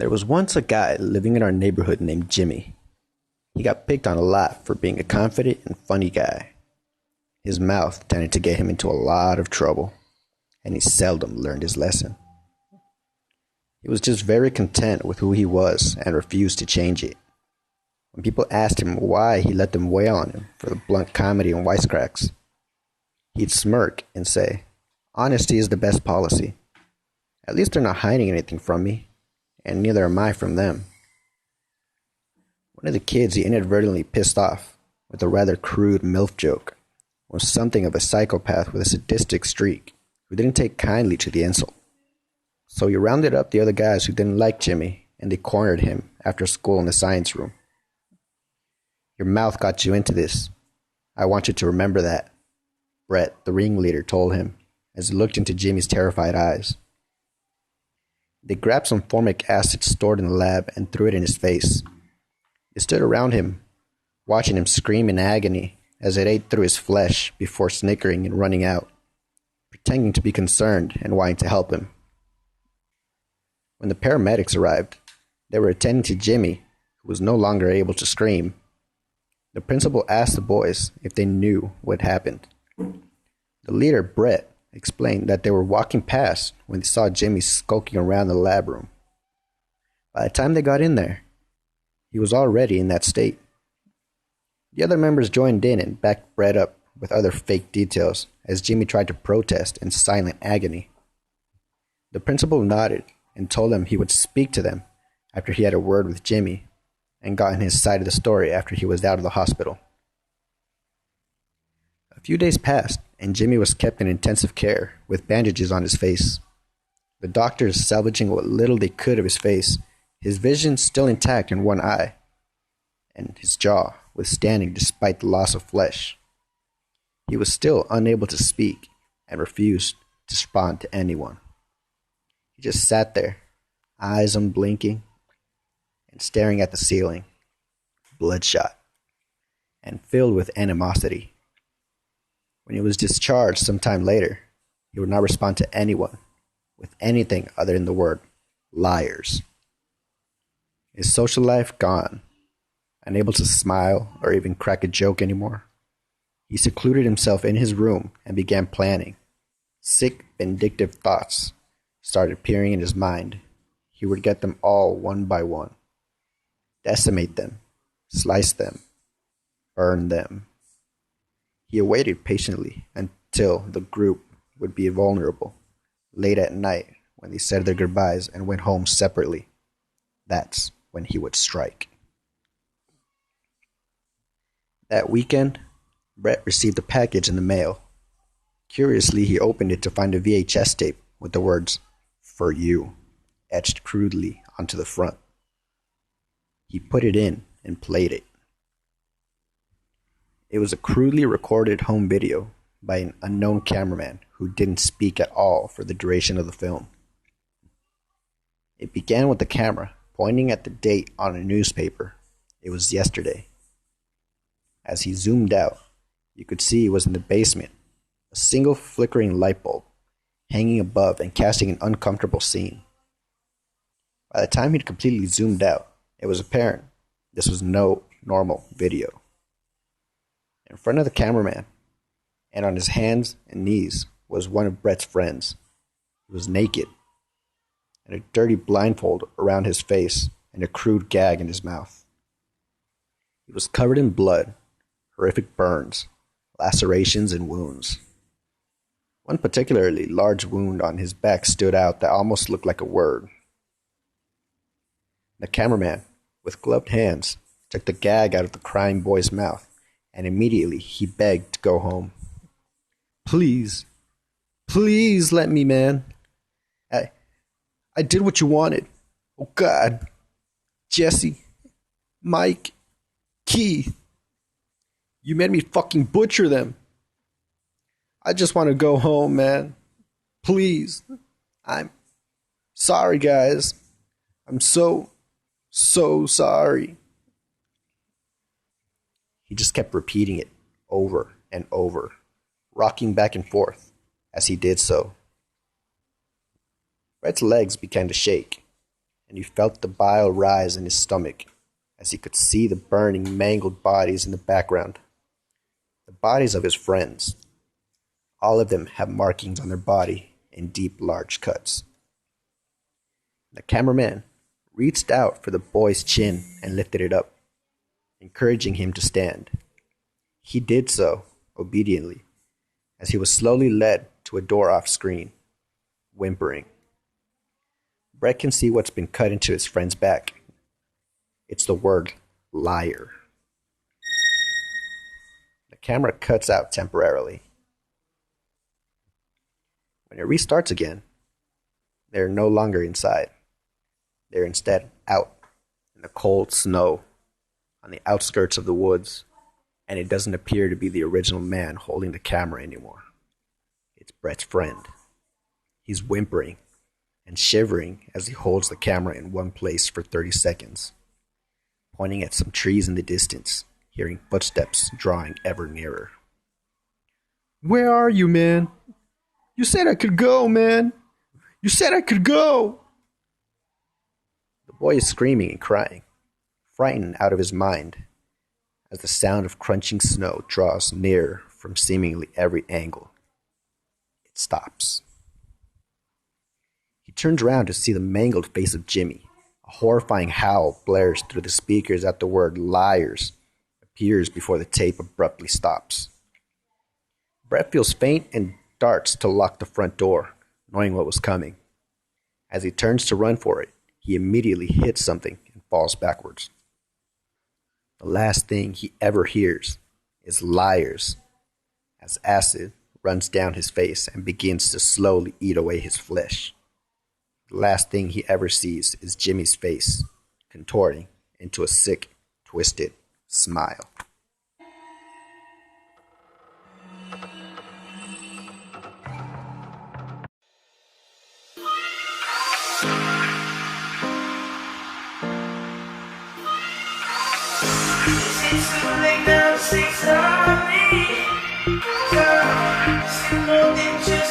There was once a guy living in our neighborhood named Jimmy. He got picked on a lot for being a confident and funny guy. His mouth tended to get him into a lot of trouble, and he seldom learned his lesson. He was just very content with who he was and refused to change it. When people asked him why he let them weigh on him for the blunt comedy and wisecracks, he'd smirk and say, "Honesty is the best policy. At least they're not hiding anything from me, and neither am I from them." One of the kids he inadvertently pissed off with a rather crude MILF joke was something of a psychopath with a sadistic streak who didn't take kindly to the insult. So he rounded up the other guys who didn't like Jimmy, and they cornered him after school in the science room. "Your mouth got you into this. I want you to remember that," Brett, the ringleader, told him as he looked into Jimmy's terrified eyes. They grabbed some formic acid stored in the lab and threw it in his face. They stood around him, watching him scream in agony as it ate through his flesh before snickering and running out, pretending to be concerned and wanting to help him. When the paramedics arrived, they were attending to Jimmy, who was no longer able to scream. The principal asked the boys if they knew what happened. The leader, Brett, explained that they were walking past when they saw Jimmy skulking around the lab room. By the time they got in there, he was already in that state. The other members joined in and backed Brett up with other fake details as Jimmy tried to protest in silent agony. The principal nodded and told them he would speak to them after he had a word with Jimmy and gotten his side of the story after he was out of the hospital. A few days passed, and Jimmy was kept in intensive care with bandages on his face. The doctors salvaging what little they could of his face, his vision still intact in one eye, and his jaw withstanding despite the loss of flesh. He was still unable to speak and refused to respond to anyone. He just sat there, eyes unblinking, and staring at the ceiling, bloodshot, and filled with animosity. When he was discharged some time later, he would not respond to anyone with anything other than the word "liars." His social life gone, unable to smile or even crack a joke anymore, he secluded himself in his room and began planning. Sick, vindictive thoughts started appearing in his mind. He would get them all one by one, decimate them, slice them, burn them. He awaited patiently until the group would be vulnerable, late at night when they said their goodbyes and went home separately. That's when he would strike. That weekend, Brett received a package in the mail. Curiously, he opened it to find a VHS tape with the words, "For you," etched crudely onto the front. He put it in and played it. It was a crudely recorded home video by an unknown cameraman who didn't speak at all for the duration of the film. It began with the camera pointing at the date on a newspaper. It was yesterday. As he zoomed out, you could see he was in the basement, a single flickering light bulb hanging above and casting an uncomfortable scene. By the time he'd completely zoomed out, it was apparent this was no normal video. In front of the cameraman, and on his hands and knees, was one of Brett's friends. He was naked, and a dirty blindfold around his face and a crude gag in his mouth. He was covered in blood, horrific burns, lacerations, and wounds. One particularly large wound on his back stood out that almost looked like a word. The cameraman, with gloved hands, took the gag out of the crying boy's mouth, and immediately he begged to go home. Please let me, man. I did what you wanted. Oh God. Jesse, Mike, Keith. You made me fucking butcher them. I just want to go home, man. Please. I'm sorry, guys. I'm so sorry. He just kept repeating it over and over, rocking back and forth as he did so. Brett's legs began to shake, and he felt the bile rise in his stomach as he could see the burning, mangled bodies in the background. The bodies of his friends. All of them have markings on their body and deep, large cuts. The cameraman reached out for the boy's chin and lifted it up, encouraging him to stand. He did so, obediently, as he was slowly led to a door off screen, whimpering. Brett can see what's been cut into his friend's back. It's the word liar. The camera cuts out temporarily. When it restarts again, they're no longer inside. They're instead out in the cold snow on the outskirts of the woods, and it doesn't appear to be the original man holding the camera anymore. It's Brett's friend. He's whimpering and shivering as he holds the camera in one place for 30 seconds, pointing at some trees in the distance, hearing footsteps drawing ever nearer. "Where are you, man? You said I could go, man! You said I could go!" The boy is screaming and crying, frightened out of his mind, as the sound of crunching snow draws nearer from seemingly every angle. It stops. He turns around to see the mangled face of Jimmy. A horrifying howl blares through the speakers as the word "liars" appears before the tape abruptly stops. Brett feels faint and darts to lock the front door, knowing what was coming. As he turns to run for it, he immediately hits something and falls backwards. The last thing he ever hears is "liars" as acid runs down his face and begins to slowly eat away his flesh. The last thing he ever sees is Jimmy's face, contorting into a sick, twisted smile. Say sorry, girl. You know that just